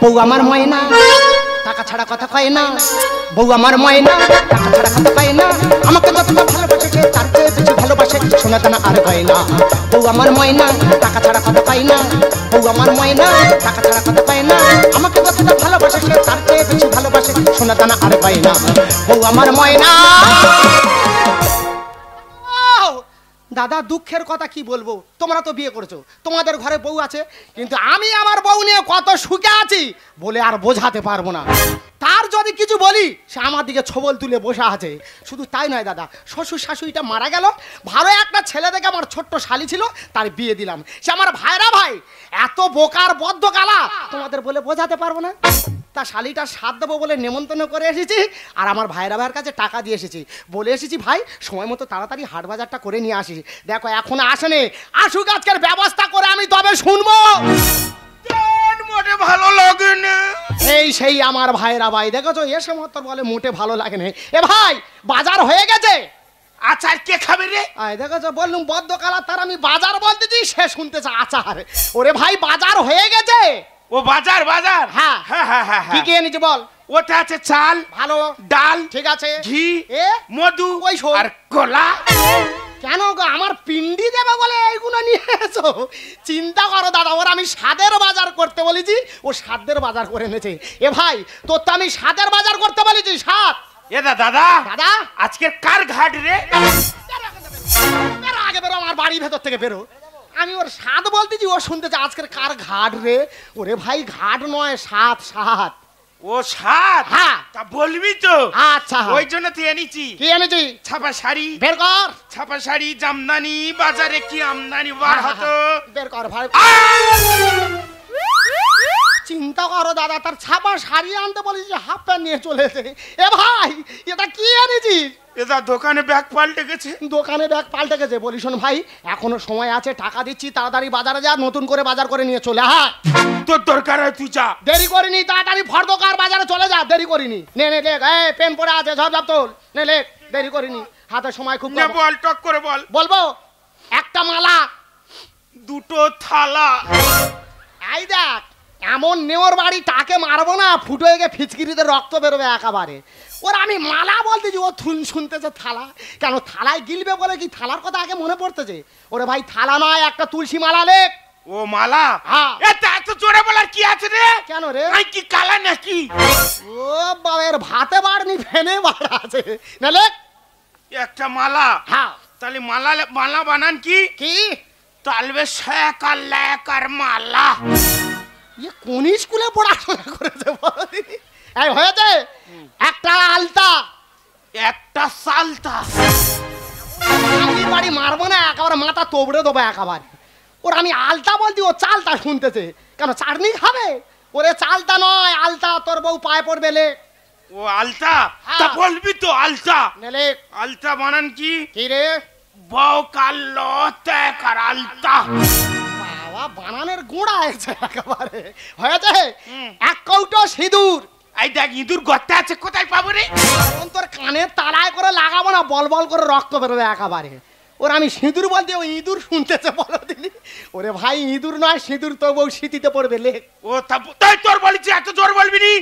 বউ আমার ময়না টাকা ছাড়া কথা কয় না, বউ আমার ময়না টাকা ছাড়া কথা কয় না, আমাকে যতটা ভালোবাসে তার চেয়ে বেশি ভালোবাসে সোনা দানা আর হয় না। বউ আমার ময়না টাকা ছাড়া কথা কয় না, বউ আমার ময়না টাকা ছাড়া কথা কয় না, আমাকে যতটা ভালোবাসে তার চেয়ে বেশি ভালোবাসে সোনা দানা আর হয় না। বউ আমার ময়না। দাদা দুঃখের কথা কি বলবো, তোমরা তো বিয়ে করেছো, তোমাদের ঘরে বউ আছে, কিন্তু আমি আমার বউ নিয়ে কত সুখে আছি বলে আর বোঝাতে পারবো না। তার যদি কিছু বলি সে আমার দিকে ছবল তুলে বসে আছে। শুধু তাই নয় দাদা, শ্বশুর শাশুড়িটা মারা গেল, ভালো একটা ছেলে দেখে আমার ছোট্ট শালি ছিল তার বিয়ে দিলাম। সে আমার ভাইরা ভাই এত বোকার বদ্ধ গালা তোমাদের বলে বোঝাতে পারবো না। তা শালিটা সাথ দেবো বলে নেমন্তন্ন করে এসেছি, আর আমার ভাইরা ভাইয়ের কাছে টাকা দিয়ে এসেছি, বলে এসেছি ভাই সময় মতো তাড়াতাড়ি হাট বাজারটা করে নিয়ে আসিস। দেখো এখনো আসেনি, আসুক আজকের ব্যবস্থা করে আমি তবে শুনবো। মোটে ভালো লাগে না এই সেই আমার ভাইরা ভাই দেখেছো এসে মতো বলে মোটে ভালো লাগে না। এ ভাই বাজার হয়ে গেছে। আচার কে খাবে রে? দেখেছো বললুম বদ্ধ কালা, তার আমি বাজার বলতেছি সে শুনতেছে আচার। ওরে ভাই বাজার হয়ে গেছে। ও বাজার বাজার হ্যাঁ হ্যাঁ হ্যাঁ হ্যাঁ কি কে এনেছে বল? ওটা আছে চাল, ভালো ডাল, ঠিক আছে, ঘি, এ মধু, ওই শোন। আর কলা। কেন গো আমার পিন্ডি দেবে বলে এইগুলো নিয়ে এসো? চিন্তা করো দাদা, ওর আমি স্বাদের বাজার করতে বলেছি, ও স্বাদের বাজার করে এনেছে। এ ভাই তোর তো আমি স্বাদের বাজার করতে বলেছি, স্বাদ। এ দাদা দাদা আজকের কার ঘাট রে? বেরো আগে বেরো, আমার বাড়ির ভেতর থেকে বেরো। আমি ওর স্বাদ বলতেছি, ও শুনতেছে আজকের কার ঘাট রে। ওরে ভাই ঘাট নয় সাত সাত। ও সাত? হ্যাঁ তা বলবি তো। আচ্ছা ওই জন্য তুই এনেছি। কি এনেছি? ছাপা শাড়ি বের কর। ছাপা শাড়ি জামদানি বাজারে কি আমদানি বার হতো। বের কর ভাই। চিন্তা করো দাদা, তার ছাপা শাড়ি আনতে বলেছি, হাফ প্যান্ট নিয়ে চলেছে। এ ভাই এটা কি এনেছিস? এটা দোকানে ব্যাগ পাল্টে গেছে। দোকানে ব্যাগ পাল্টে গেছে? বলি শোন ভাই এখনো সময় আছে, টাকা দিচ্ছি, তাড়াতাড়ি বাজারে যা, নতুন করে বাজার করে নিয়ে চলে। হ্যাঁ তোর দরকার হয় তুই যা। দেরি করিনি, তাড়াতাড়ি ফর্দকার বাজারে চলে যা, দেরি করিনি। নে নে লেখ, এই পেন পড়ে আছে ঝপ ঝপ তোল, নে লেখ, দেরি করিনি, হাতে সময় খুব কম। বল টক করে বল। বলবো একটা মালা, দুটো থালা। এই দেখ এমন নেওর বাড়ি টাকে মারবো না, ফুটো হয়ে গিয়ে ফিচকিরিতে রক্ত বেরোবে একেবারে। ওর আমি মালা বলতেছি, ও শুনতেছে থালা। কেন থালায় গিলবে বলে কি থালার কথা আগে মনে পড়তেছে? ওরে ভাই থালা নয়, একটা তুলসী মালা লেখ। ও মালা? হ্যাঁ। এত জোরে বলার কি আছে রে? কেন রে? আই কি কালা নাকি? ও বাবার ভাতে বাড়নি ফেনে বাড়া আছে না, লেখ একটা মালা। হ্যাঁ। তাহলে মালা মালা বানান কি? কি তালবে শেখ আর লেক আর মালা। ইয়ে কোন স্কুলে পড়াশোনা করেছে বল? এই হয়েছে একটা আলতা, একটা সালতা। আমি বাড়ি মারবো না, একেবারে মাথা তোবড়ে দেবো একেবারে। ওর আমি আলতা বলছি, ও চালতা শুনতেছে। কেন চাটনি খাবে? ওরে চালতা নয় আলতা, তোর বউ পায়ে পড়বে লে। ও আলতা? তা বলবি তো আলতা। নেলে আলতা বানান কি? কি রে? বউ কালো ত্যাগ আর আলতা। বাবা বানানের গুঁড়া আছে একেবারে। হয়েছে এক কৌটো সিঁদুর। এই দেখ ইঁদুর গর্তে আছে, কোথায় পাবো রে? তোর কানের তালায় করে লাগাবো না, বল বল করে রক্ত বেরোবে একেবারে। ওর আমি সিঁদুর বলতে ও ইঁদুর শুনতেছে বলো দিনি। ওরে ভাই ইঁদুর নয় সিঁদুর, তো বউ শীতিতে পড়বে লেখ। ও তাই তোর বলেছি, এত জোর বলবি নি,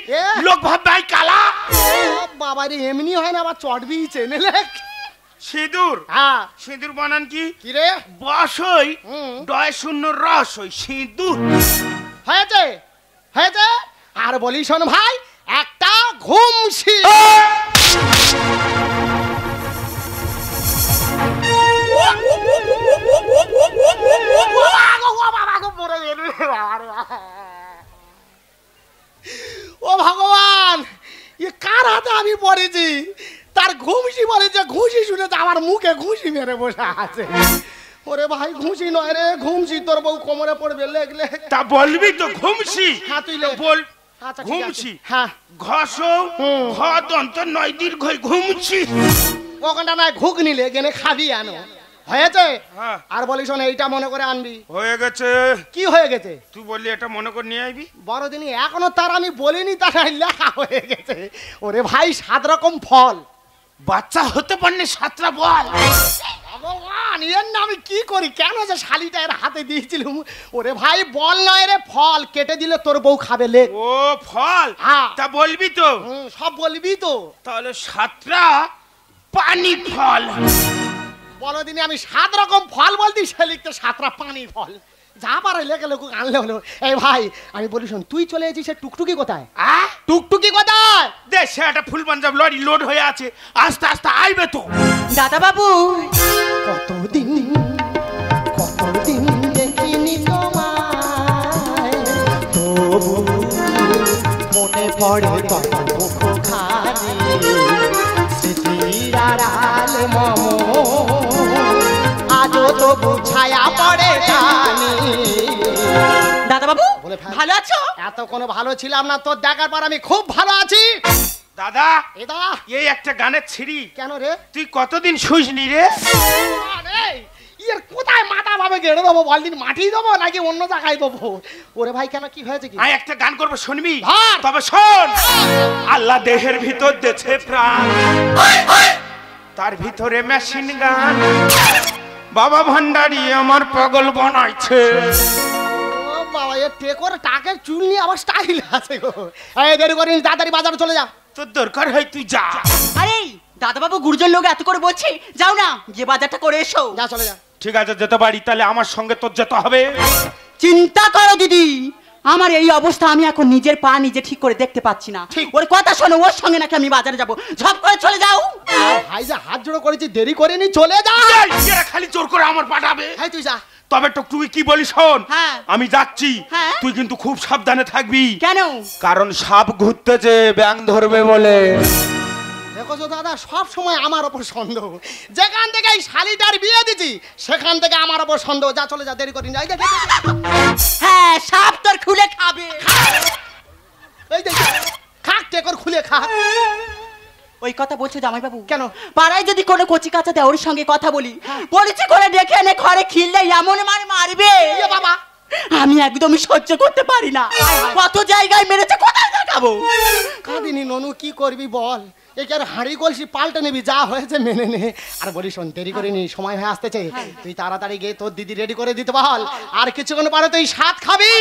লোক ভাববে আই কালা। বাবা রে এমনি হয় না, আবার চটবিছে নে লেখ। সিঁদুর? হ্যাঁ। সিঁদুর বানান কি? কি রে? বসই ডয় শূন্য রসই সিঁদুর। হয়েছে হয়েছে। আর বলি শোন ভাই একটা ঘুমসি। ও ভগবান এ কার হাতে আমি পড়েছি? তার ঘুমসি বলেছে, ঘুষি শুনেছে আমার মুখে ঘুষি মেরে বসে আছে। ওরে ভাই ঘুষি নয় রে, ঘুমসি। তোর বউ কোমরে পড়বে লেখ লেখ। তা বলবি তো ঘুমসি। হ্যাঁ তুই লেখ বল। আচ্ছা ঘুমসি। হ্যাঁ ঘস ঘ দন্ত নয় দীর্ঘ ঘুমসি। ওখানটা নয় ঘুগনি লে গেনে খাবি আনো। হয়েছে? হ্যাঁ। আর বলি শোন এইটা মনে করে আনবি। হয়ে গেছে। কি হয়ে গেছে? তুই বললি এটা মনে করে নিয়ে আইবি। বড়দিনই এখনো তার আমি বলিনি, তার লেখা হয়ে গেছে। ওরে ভাই 7 রকম ফল। বাচ্চা হতে পারলে 7টা বল। ভগবান জানি এর না আমি কি করি, কেন যে শালিটা এর হাতে দিয়েছিলাম। ওরে ভাই বল নয় রে ফল, কেটে দিলে তোর বউ খাবে লেগ। ও ফল, হ্যাঁ। তা বলবি তো? সব বলবি তো। তাহলে 7টা পানি ফল। বলো দিনে আমি 7 রকম ফল বলতি, সে লিখতে 7টা পানি ফল। যা পারে লেগে লোক আনলে হলো। এই ভাই আমি বলি শোন, তুই চলে এসেছিস, সে টুকটুকি কোথায়? টুকটুকি কোথায়? দেশে একটা ফুল পাঞ্জাব লরি লোড হয়ে আছে, আস্তে আস্তে আইবে তো। দাদা বাবু কতদিন দেখিনি তোমায়, তবু মনে পড়ে তত মুখখানি, স্মৃতির আড়াল মম আজও তবু ছায়া পড়ে জানি। দাদা বাবু বলে ফেল। ভালো আছো? এত কোনো ভালো ছিলাম না, তোর দেখার পর আমি খুব ভালো আছি। দাদা এ দাদা এই একটা গানের ছিড়ি, কেন রে? তুই কতদিন শুইসনি রে? আরে এর কোথায় মাথা ভাবে গেড়ে দেবো, বলদিন মাটি দেবো নাকি অন্য জায়গায় দেবো? ওরে ভাই কেন, কি হয়েছে কি? আমি একটা গান করবো, শুনবি? ধর। তবে শোন। আল্লাহ দেহের ভিতর দেছে প্রাণ, তার ভিতরে মেশিন গান, বাবা ভান্ডারি আমার পাগল বানাইছে। ও বাবা, এ টেকর টাকের চুল নিয়ে আবার স্টাইল আছে গো। এই দেরি করিস, তাড়াতাড়ি বাজারে চলে যা। তোর দরকার হয় তুই যা। আরে দাদা বাবু গুরুজন লোক এত করে বলছি, যাও না যে বাজারটা করে এসো। যা চলে যা। ঠিক আছে যেতে পারি, তাহলে আমার সঙ্গে তোর যেতে হবে। চিন্তা করো দিদি, আমার এই অবস্থা আমি এখন নিজের পা নিজে ঠিক করে দেখতে পাচ্ছি না। ঠিক। ওর কথা শোনো, ওর সঙ্গে নাকি আমি বাজারে যাব। ঝপ করে চলে যাও। ভাই যা হাত জোড়ো করেছি, দেরি করিনি, চলে যা। এই, এরা খালি জোর করে আমার পাঠাবে। হ্যাঁ তুই যা। তবে টুকটুকি কি বলি শোন, হ্যাঁ। আমি যাচ্ছি, হ্যাঁ। তুই কিন্তু খুব সাবধানে থাকবি। কেন? কারণ সাপ ঘুরতেছে, ব্যাং ধরবে বলে। দেখো তো দাদা, সব সময় আমার ওপর সন্দেহ। যেখান থেকে এই শালিটার বিয়ে দিছি সেখান থেকে আমার ওপর সন্দেহ। যা চলে যা, দেরি করিনি। এই দেখ, হ্যাঁ সাপ তোর খুলে খাবে। এই দেখ, খাক টেকর খুলে খাক। ওই কথা বলছো জামাই বাবু? কেন? পাড়ায় যদি কোনো কচি কাঁচা দেওয়ার সঙ্গে কথা বলি, পরিচয় করে ডেকে এনে ঘরে খিললে এমন মারবে এ বাবা, আমি একদমই সহ্য করতে পারি না। কত জায়গায় মেরেছে, কোথায় দেখাবো? কাঁদিনি ননু, কি করবি বল? একে আর হাঁড়ি কলসি পাল্টে নিবি, যা হয়েছে মেনে নে। আর বলি শোন, দেরি করিনি, সময় হয়ে আসতেছে। তুই তাড়াতাড়ি গিয়ে তোর দিদি রেডি করে দিতে বল, আর কিছুক্ষণ পরে তুই সাত খাবি।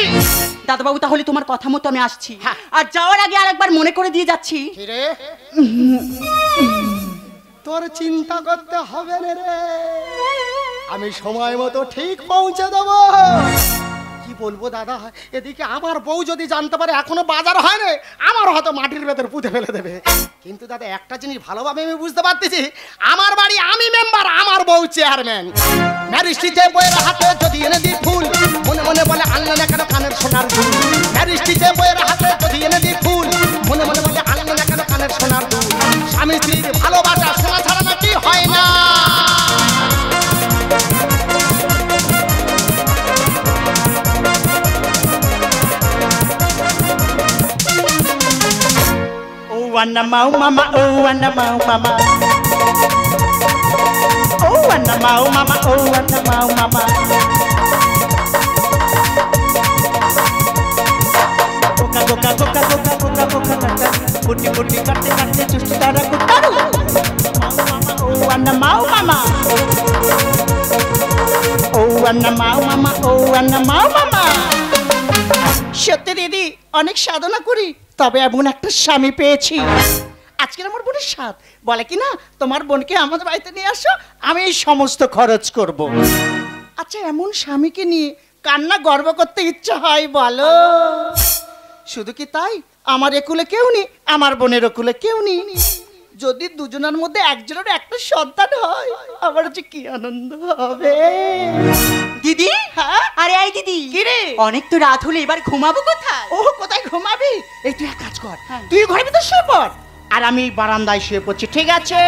দাদা বাবু তাহলে তোমার কথা মতো আমি আসছি। হ্যাঁ। আর যাওয়ার আগে আরেকবার মনে করে দিয়ে যাচ্ছি, কি রে? তোর চিন্তা করতে হবে না রে, আমি সময় মতো ঠিক পৌঁছে দেবো। কি বলবো দাদা, এদিকে আমার বউ যদি জানতে পারে এখনো বাজার হয় না, আমার হয়তো মাটির ভেতর পুঁতে ফেলে দেবে। কিন্তু দাদা একটা জিনিস ভালোভাবে আমি বুঝতে পারতেছি, আমার বাড়ি আমি মেম্বার, আমার বউ চেয়ারম্যান। ম্যারিস্ট্রিতে বইয়ের হাতে যদি এনে দিই ফুল, মনে মনে বলে আনলে না কেন কানের সোনার দুল। ম্যারিস্ট্রিতে বইয়ের হাতে যদি এনে দিই ফুল, মনে মনে বলে আনলে না কেন কানের সোনার দুল। স্বামী স্ত্রীর ভালোবাসা সোনা ছাড়া নাকি হয় না। wanna mau mama, oh wanna mau mama, oh wanna mau mama, oh wanna mau mama. Boka boka boka boka boka boka kata, puti puti kate kate cuci darah kutaru. Mau mama, oh wanna mau mama, oh wanna mau mama, oh wanna mau mama. সত্যি দিদি অনেক সাধনা করি, তবে এমন একটা স্বামী পেয়েছি। আজকের আমার বোনের সাথ বলে কি না, তোমার বোনকে আমাদের বাড়িতে নিয়ে আসো, আমি এই সমস্ত খরচ করব। আচ্ছা এমন স্বামীকে নিয়ে কান্না গর্ব করতে ইচ্ছা হয় বলো? শুধু কি তাই, আমার একুলে কেউ নেই, আমার বোনের একুলে কেউ নেই। যদি দুজনের মধ্যে একজনের একটা সন্তান হয়, আমার যে কি আনন্দ হবে। দিদি, হ্যাঁ? আরে এই দিদি, কি রে? অনেক তো রাত হলো, এবার ঘুমাবো কোথায়? ও কোথায় ঘুমাবি? এই তুই এক কাজ কর, তুই ঘরের ভিতর শুয়ে পড়, আর আমি বারান্দায় শুয়ে পড়ছি, ঠিক আছে?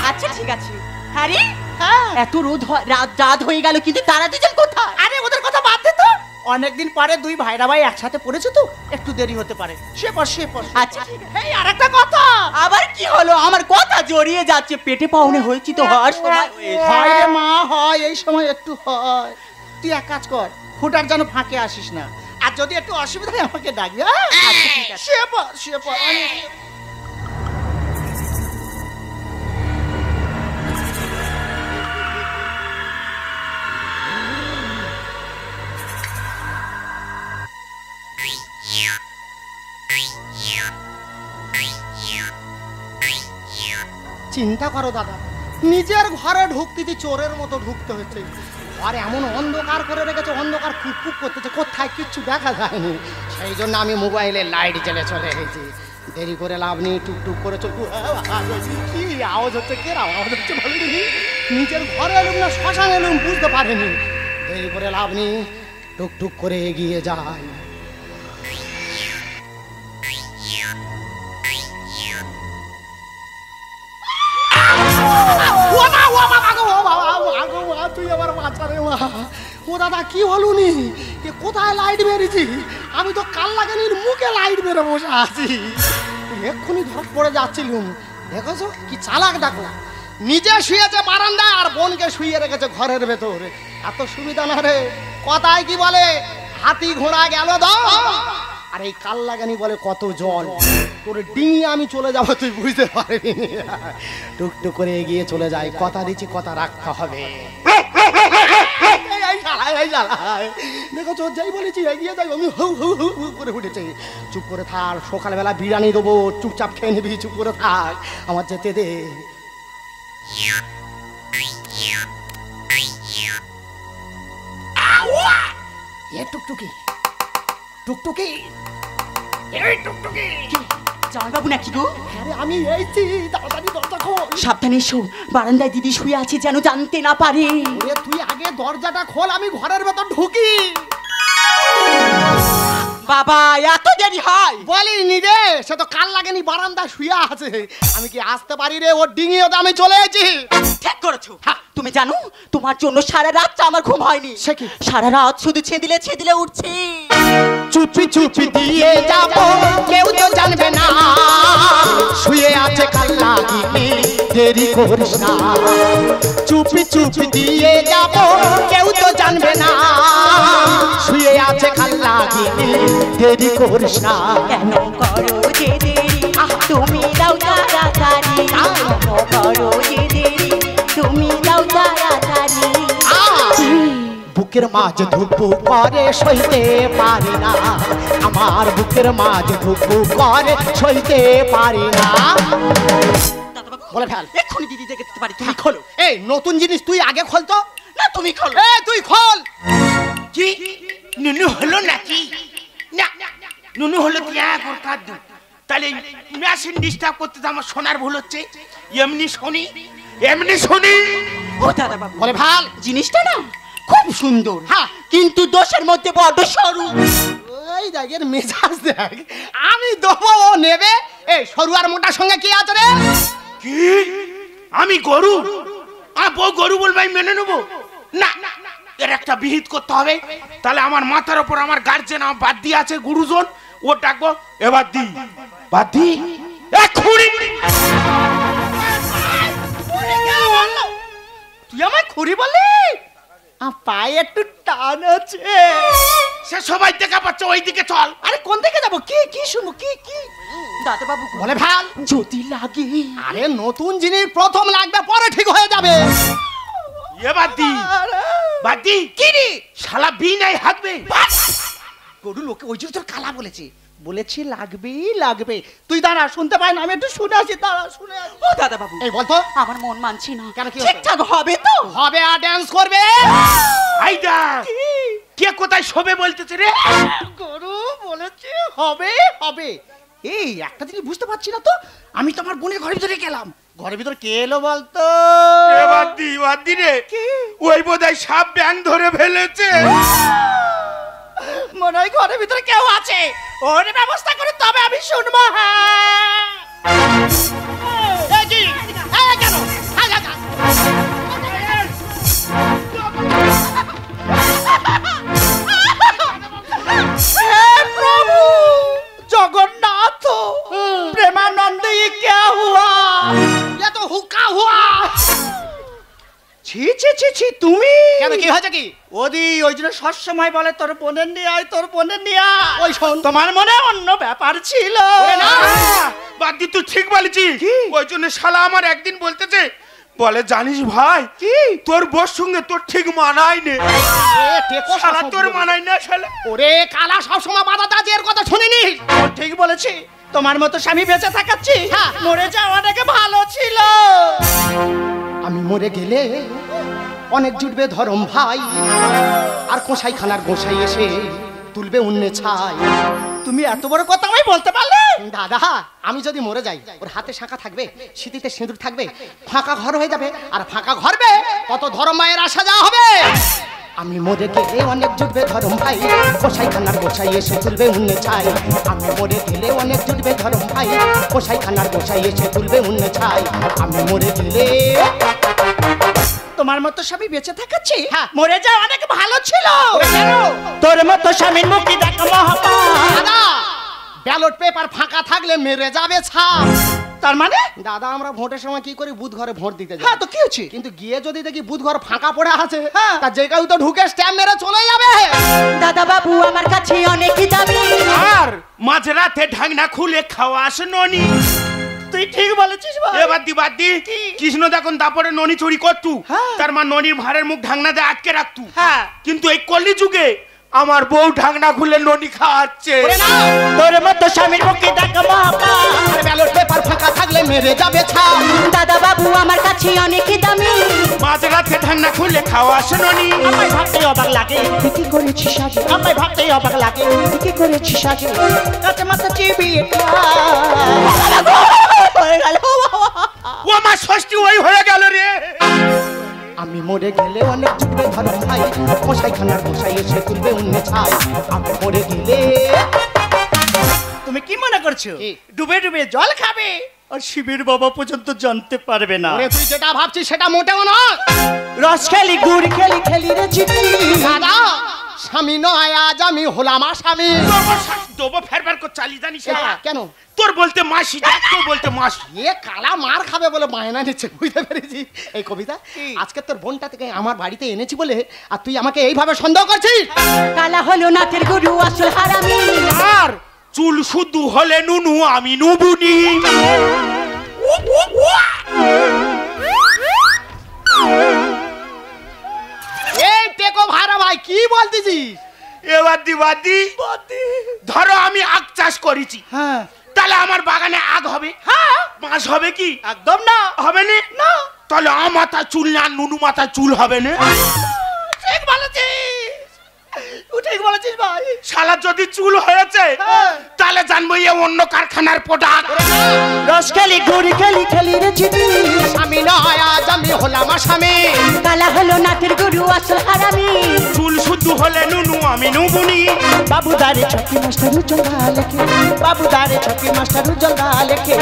আচ্ছা ঠিক আছে। হ্যাঁ রে, হ্যাঁ। এত রাত হয়ে গেল, কিন্তু তারা দুজন কোথায়? আরে ওদের কথা বাদ দে তো, অনেকদিন পরে দুই ভাইরা ভাই একসাথে পড়েছে তো একটু দেরি হতে পারে। শুয়ে পড় শুয়ে পড়। আচ্ছা এই আরেকটা কথা। আবার কি হলো? আমার কথা জড়িয়ে যাচ্ছে, পেটে পাউনে হয়েছি তো, হওয়ার সময় হয় রে মা, হয় এই সময় একটু হয়। তুই এক কাজ কর, ফুটার যেন ফাঁকে আসিস না, আর যদি একটু অসুবিধা হয় আমাকে ডাকবি। আচ্ছা ঠিক আছে, শুয়ে পড় শুয়ে পড়। চিন্তা করো দাদা, নিজের ঘরে ঢুকতে চোরের মতো ঢুকতে হচ্ছে। আর এমন অন্ধকার করে রেখেছে, অন্ধকার কুককুক করতেছে, কোথায় কিচ্ছু দেখা যায়নি। সেই জন্য আমি মোবাইলে লাইট জ্বেলে চলে গেছি। দেরি করে লাভ নেই, টুকটুক করে চল। কি আওয়াজ হচ্ছে, কে আওয়াজ হচ্ছে ভালো দেখি। নিজের ঘরে এলুম না শ্মশান এলুম বুঝতে পারেনি। দেরি করে লাভ নেই, টুকটুক করে এগিয়ে যায়। তুই আবার বাঁচা রে মা। ও দাদা কি হলুনি, কোথায় লাইট মেরেছি? আমি তো কাল লাগানির মুখে লাইট মেরে বসে আছি। এক্ষুনি ধর পড়ে যাচ্ছিলুম। দেখেছো কি চালাক দেখো, নিজে শুয়েছে বারান্দায় আর বোনকে শুয়ে রেখেছে ঘরের ভেতর। এত সুবিধা না রে। কথায় কি বলে, হাতি ঘোড়া গেল দাও, আর এই কাল লাগানি বলে কত জল। তোর ডিঙি আমি চলে যাবো, তুই বুঝতে পারবি। টুকটুক করে এগিয়ে চলে যায়। কথা দিচ্ছি, কথা রাখতে হবে। দেখো চোর যাই বলেছি এগিয়ে যাই, আমি হু হু হু হু করে উঠেছে। চুপ করে থাক, সকালবেলা বিরিয়ানি দেবো, চুপচাপ খেয়ে নিবি। চুপ করে থাক, আমার যেতে দে। এ টুকটুকি, টুকটুকি, এই টুকটুকি। জামাইবাবু নাকি গো? আরে আমি এইছি, তাড়াতাড়ি দরজা খোল। সাবধানে এসো, বারান্দায় দিদি শুয়ে আছে, যেন জানতে না পারে। ওরে তুই আগে দরজাটা খোল, আমি ঘরের ভেতর ঢুকি। বাবা এত দেরি হয়? বলিনি রে, সে তো কাল লাগেনি, বারান্দায় শুয়ে আছে। আমি কি আসতে পারি রে? ওর ডিঙি ওটা আমি চলে এসেছি। ঠিক করেছো। তুমি জানো তোমার জন্য সারা রাতটা আমার ঘুম হয়নি। সে কি? সারা রাত শুধু ছেদিলে ছেদিলে উঠছি। চুপি চুপি দিয়ে যাব, কেউ তো জানবে না, শুয়ে আছে কাল লাগিনি, দেরি করিস না। চুপি চুপি দিয়ে যাব, কেউ তো জানবে না, শুয়ে আছে কাল লাগিনি, দেরি করিস না। কেন করো যে দেরি, তুমি দাও তাড়াতাড়ি। কেন করো যে দেরি, তুমি দাও তাড়াতাড়ি। বুকের মাঝ ধুকু করে সইতে পারি না, আমার বুকের মাঝ ধুকু করে সইতে পারি না। বলে ফেল, এক্ষুনি দিদি দেখতে পারি, তুমি খোলো। এই নতুন জিনিস তুই আগে খোল তো। না তুমি খোলো। এই তুই খোল। কি নুনু হলো নাকি? না নুনু হলো কি এখন কাঁদু? তাহলে মেশিন ডিস্টার্ব করতে তো আমার শোনার ভুল হচ্ছে। এমনি শুনি, এমনি শুনি। ও দাদা বাবু, বলে ভাল, জিনিসটা না খুব সুন্দর, হ্যাঁ, কিন্তু দোষের মধ্যে বড় সরু। ওই দেখের মেজাজ দেখ, আমি দেবো ও নেবে। এই সরু আর মোটার সঙ্গে কি আছে রে? কি আমি গরু? আর বউ গরু বলবে আমি মেনে নেবো না? এর একটা বিহিত করতে হবে। তাহলে আমার মাথার উপর আমার গার্জেন আমার বাদ দিয়ে আছে, গুরুজন, ও ডাকবো। এবার দি বাদ দি এক্ষুনি। তুই আমায় খুঁড়ি বললি? পায়ে একটু টান আছে। সে সবাই দেখা পাচ্ছে, ওই দিকে চল। আরে কোন দিকে যাবো? কি কি শুনবো? কি কি দাদা বাবু বলে ভাল, যদি লাগে। আরে নতুন জিনিস প্রথম লাগবে, পরে ঠিক হয়ে যাবে। এবার দি বাদ দি। কি রে? শালা বি নাই হাঁকবে। গরু লোকে ওই জন্য তোর কালা বলেছে, বলেছি লাগবেই লাগবে। তুই দাঁড়া, শুনতে পাই না, আমি একটু শুনে আসি। দাঁড়া শুনে আসি। ও দাদা বাবু, এই বলতো, আমার মন মানছি না। কেন, কি হয়েছে? ঠিকঠাক হবে তো? হবে আর ডান্স করবে। আইদা কে কোথায় শোবে বলতেছে রে? গরু বলেছে হবে হবে। এই একটা জিনিস বুঝতে পারছি না তো, আমি তো আমার বোনের ঘরের ভিতরে গেলাম, ঘরের ভিতরে কে এলো বলতো? এবার দি রে। ওই বোধহয় সাপ ব্যাং ধরে ফেলেছে। মনে হয় ঘরের ভিতরে কেউ আছে, ওর ব্যবস্থা করে তবে আমি শুনবো। প্রভু জগন্নাথ, প্রেমানন্দ, ये क्या हुआ? ये तो हुक्का हुआ। ছি ছি ছি ছি, তুমি কেন, কি হয়েছে কি? ওদি ওই জন্য সবসময় বলে তোর বোনের নিয়ে আয়, তোর বোনের নিয়ে আয়। ওই শোন, তোমার মনে অন্য ব্যাপার ছিল। না বাদ দি, তুই ঠিক বলেছিস। ওই জন্য শালা আমার একদিন বলতেছে বলে জানিস ভাই কি? তোর বউর সঙ্গে তোর ঠিক মানায় নে। শালা তোর মানায় না শালা। ওরে কালা সবসময় বাধা দাজি এর কথা শুনিনি। ও ঠিক বলেছি, তোমার মতো স্বামী বেঁচে থাকাচ্ছি, হ্যাঁ। মরে যাওয়াটাকে ভালো ছিল। আমি মরে গেলে অনেক জুটবে ধরম ভাই, আর গোসাই খানার গোসাই এসে তুলবে উন্নে ছাই। তুমি এত বড় কথা আমি বলতে পারলে? দাদা আমি যদি মরে যাই, ওর হাতে শাঁখা থাকবে, সিঁথিতে সিঁদুর থাকবে, ফাঁকা ঘর হয়ে যাবে, আর ফাঁকা ঘরবে কত ধরম মায়ের আসা যাওয়া হবে। আমি মরে গেলে অনেক জুটবে ধরম ভাই, গোসাই খানার গোসাই এসে তুলবে উন্নে ছাই। আমি মরে গেলে অনেক জুটবে ধরম ভাই, গোসাই খানার গোসাই এসে তুলবে উন্নে ছাই। আমি মরে গেলে তোমার মতো স্বামী বেঁচে থাকাচ্ছি, হ্যাঁ। মরে যাওয়া অনেক ভালো ছিল। কেন? তোর মতো স্বামীর মুক্তি দেখা মহাপাপ। দাদা ব্যালট পেপার ফাঁকা থাকলে মেরে যাবে ছাপ। তার মানে? দাদা আমরা ভোটের সময় কি করি, বুথ ঘরে ভোট দিতে যাই। হ্যাঁ তো কি হচ্ছে? কিন্তু গিয়ে যদি দেখি বুথ ঘর ফাঁকা পড়ে আছে, হ্যাঁ। তা যে কেউ তো ঢুকে স্ট্যাম্প মেরে চলে যাবে। দাদা বাবু আমার কাছে অনেকই দাবি। আর মাঝরাতে ঢাকনা খুলে খাওয়া আসে ননি। তুই ঠিক বলেছিস ভাই। এবার দি বাদ দি কৃষ্ণ দেখুন তারপরে ননি চুরি করতু, হ্যাঁ। তার মা ননির ভাড়ের মুখ ঢাকনা দিয়ে আটকে রাখতু। হ্যাঁ। কিন্তু এই কলি যুগে আমার বউ ঢাকনা খুলে ননি খাওয়াচ্ছে। ওরে না, তোর মতো স্বামীর মুক্তি দেখা মহাপাপ। আর ব্যালট পেপার ফাঁকা থাকলে মেরে যাবে ছাপ। দাদা বাবু আমার কাছে অনেকই দামি। মাঝরাতে ঢাকনা খুলে খাওয়া আসে ননি। আমায় ভাবতেই অবাক লাগে তুই কি করেছিস আগে। আমায় ভাবতেই অবাক লাগে তুই কি করেছিস আগে। কাঁচা মাথা চিবিয়ে হয়ে গেল। ও আমার ষষ্ঠী ওই হয়ে গেল রে। আমি মরে গেলে অনেক জুটবে ধরম ভাই, গোসাই খানার গোসাই এসে তুলবে উন্নে ছাই। আমি মরে গেলে তুমি কি মনে করছো কি? ডুবে ডুবে জল খাবে আর শিবের বাবা পর্যন্ত জানতে পারবে না? ওরে তুই যেটা ভাবছিস সেটা মোটেও নয়। রস খেলি গুড় খেলি খেলি রে চিঠি। দাদা স্বামী নয় আজ আমি হলাম আসামি। দেবো ফেরবার করে চালিয়ে জানিস না? কেন? তোর বলতে মাসি, তোর বলতে মাসি। এ কালা মার খাবে বলে বায়না নিচ্ছে, বুঝতে পেরেছি। এই কবিতা আজকে তোর বোনটা থেকে আমার বাড়িতে এনেছি বলে আর তুই আমাকে এইভাবে সন্দেহ করছিস। কালা হলো নাচের গুরু আসল হারামি। আর চুল শুধু হলে নুনু আমি নুবুনি। এই টেকো ভাড়া ভাই কি বলতেছিস? এবার দিবাদি ধরো আমি আখ চাষ করেছি, হ্যাঁ তাহলে আমার বাগানে আগ হবে? হ্যাঁ। বাঁশ হবে কি? একদম না। হবে না। তাহলে আমার মাথা চুল না নুনু মাথা চুল হবে না? ঠিক বলেছিস, তুই ঠিক বলেছিস ভাই। শালা যদি চুল হয়েছে তাহলে জানবো এ অন্য কারখানার প্রোডাক্ট। রস খেলি গুড় খেলি খেলি রে চিঠি। স্বামী নয় আজ আমি হলাম আসামি। কালা হলো নাচের গুরু আসল হারামি। চুল শুধু হলে নুনু আমি নুবুনি। বাবুদারে ছকি মাস্টার উজ্জ্বল দা লেখে। বাবুদারে ছকি মাস্টার উজ্জ্বল দা লেখে।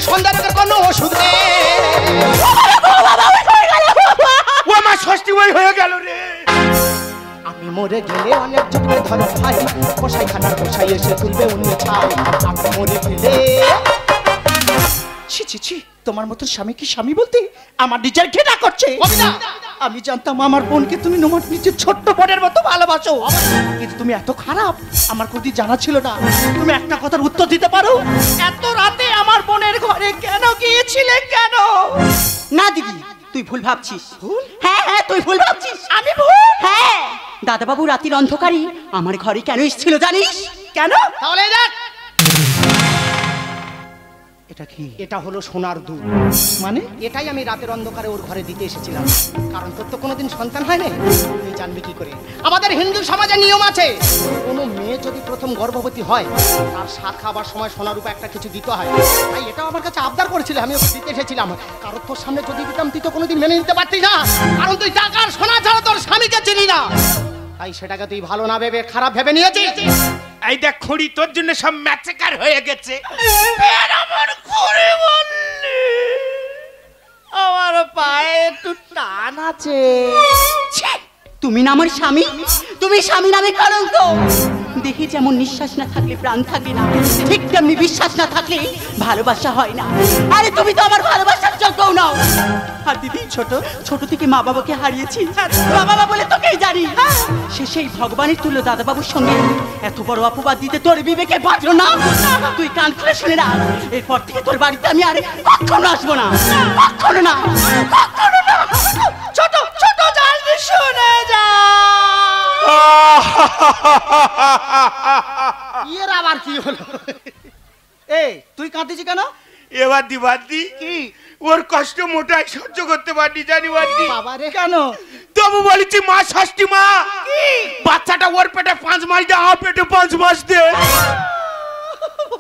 সন্ধ্যার কোনো ওষুধ নেই। ও আমার ষষ্ঠী ওই হয়ে গেল রে। আমি মরে গেলে অনেক জুটবে ধরম ভাই, গোসাই খানার গোসাই এসে তুলবে উন্নে ছাই। আমি মরে গেলে ছি ছি ছি, তোমার মতো স্বামী কি স্বামী বলতে আমার নিজের ঘৃণা করছে। কবিতা! আমি জানতাম আমার বোনকে তুমি তোমার নিজের ছোট্ট বোনের মতো ভালোবাসো, কিন্তু তুমি এত খারাপ আমার কোনোদিন জানা ছিল না। তুমি একটা কথার উত্তর দিতে পারো, এত রাতে আমার বোনের ঘরে কেন গিয়েছিলে? কেন? না দিদি তুই ভুল ভাবছিস। হ্যাঁ হ্যাঁ তুই ভুল ভাবছিস। আমি ভুল? হ্যাঁ দাদা বাবু রাতের অন্ধকারে আমার ঘরে কেন এসেছিল জানিস? কেন? তাহলে এই দেখ, এটা কি? এটা হলো সোনার দুধ। মানে? এটাই আমি রাতের অন্ধকারে ওর ঘরে দিতে এসেছিলাম, কারণ তোর তো কোনোদিন সন্তান হয় না, তুই জানবি কি করে? আমাদের হিন্দু সমাজে নিয়ম আছে, কোনো মেয়ে যদি প্রথম গর্ভবতী হয় তার সাত খাবার সময় সোনা রূপা একটা কিছু দিতে হয়। তাই এটাও আমার কাছে আবদার করেছিল, আমি ওকে দিতে এসেছিলাম। কারণ তোর সামনে যদি দিতাম তুই তো কোনোদিন মেনে নিতে পারতি না, কারণ তুই টাকার সোনা ছাড়া তোর স্বামীকে চিনি না। তাই সেটাকে তুই ভালো না ভেবে খারাপ ভেবে নিয়েছিস। এই দেখ খুঁড়ি তোর জন্য সব ম্যাচেকার হয়ে গেছে। আমার ঘরে বললি আমার পায়ে একটু টান আছে। ছি, তুমি না আমার স্বামী, তুমি স্বামী নামে কলঙ্ক। দেহে যেমন নিঃশ্বাস না থাকলে প্রাণ থাকে না, ঠিক তেমনি বিশ্বাস না থাকলে ভালোবাসা হয় না। আরে তুমি তো আমার ভালোবাসার যোগ্যও নাও। আর দিদি ছোট থেকে মা বাবাকে হারিয়েছি, মা বাবা বলে তোকেই জানি। সে সেই ভগবানের তুল্য দাদাবাবুর সঙ্গে এত বড় অপবাদ দিতে তোর বিবেকে বাঁচলো না। তুই কান খুলে শুনে না, এরপর থেকে তোর বাড়িতে আমি আর কখনো আসবো না, কখনো না, কখনো না। ছোট ছোট জানবি শুনে যা। এর আবার কি হলো? এই তুই কাঁদতেছি কেন? এবার দি বাদ দি, কি ওর কষ্ট মোটাই সহ্য করতে পারনি জানি বাদি। বাবারে কেন? তবু বলেছি মা ষষ্ঠী মা, বাচ্চাটা ওর পেটে 5 মাস দে, আমার পেটে 5 মাস দে।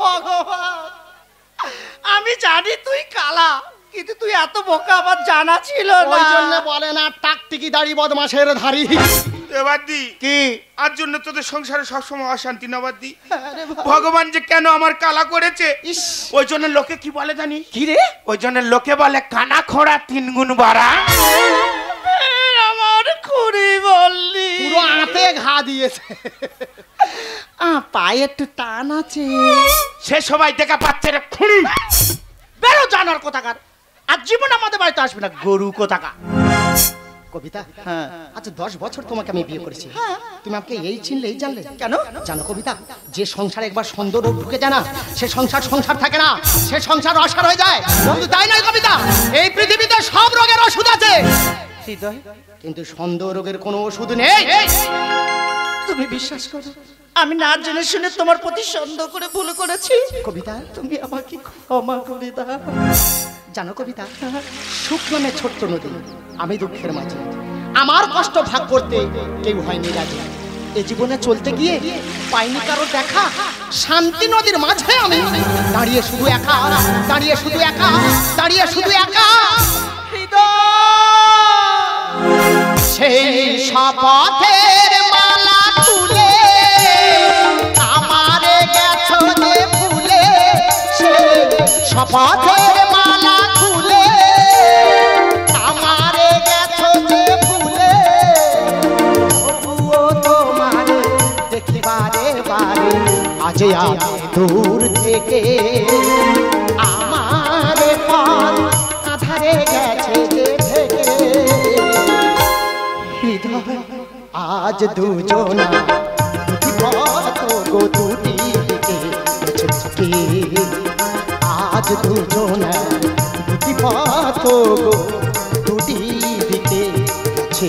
ভগবান, আমি জানি তুই কালা, কিন্তু তুই এত বোকা আমার জানা ছিল ওই জন্য না। বলে না টাকটিকি দাড়ি বদমাশের ধারি। এবার দি কি? আর জন্য তোদের সংসারে সবসময় অশান্তি না বাদ দি। আরে বাবা। ভগবান যে কেন আমার কালা করেছে, ইস, ওই জন্য লোকে কি বলে জানি? কি রে? ওই জন্য লোকে বলে কানা খোড়া 3 গুণ বাড়া। আমার খুঁড়ি বললি পুরো আঁতে ঘা দিয়েছে। পায়ে একটু টান আছে। সে সবাই দেখা পাচ্ছে রে খুঁড়ি। বেরো জানার কোথাকার, আর জীবন আমাদের বাড়িতে আসবে না, গরু কোথাকার। কবিতা, হ্যাঁ। আচ্ছা 10 বছর তোমাকে আমি বিয়ে করেছি, তুমি আমাকে এই চিনলে এই জানলে কেন? জানো কবিতা, যে সংসারে একবার সুন্দর রোগ ঢুকে যায় না, সে সংসার থাকে না, সে সংসার অসার হয়ে যায়। কিন্তু তাই নয় কবিতা, এই পৃথিবীতে সব রোগের ওষুধ আছে, হৃদয়, কিন্তু সন্দেহ রোগের কোনো ওষুধ নেই। তুমি বিশ্বাস করো, আমি না জেনে শুনে তোমার প্রতি সন্দেহ করে ভুল করেছি। কবিতা, তুমি আমাকে ক্ষমা করে দাও। জানো কবিতা, সুখ নামে ছোট্ট নদী, আমি দুঃখের মাঝে, আমার কষ্ট ভাগ করতে কেউ হয়নি রাজি। এ জীবনে চলতে গিয়ে পাইনি কারো দেখা, শান্তি নদীর মাঝে আমি দাঁড়িয়ে শুধু একা, দাঁড়িয়ে শুধু একা, দাঁড়িয়ে শুধু একা। সেই শপথের মালা তুলে আমারে গেছো যে ভুলে, সেই শপথের মালা তুলে আমারে গেছো যে ভুলে, তবুও তোমারে দেখি বারে বারে, আজ আমি দূর থেকে আমারে পথ আধারে গেছে যে থেকে। হৃদয়, আজ দুজনা দুটি পথ গো দুটি দিকে গেছে, আজ দুজনা দুটি পথ গো দুটি দিকে গেছে।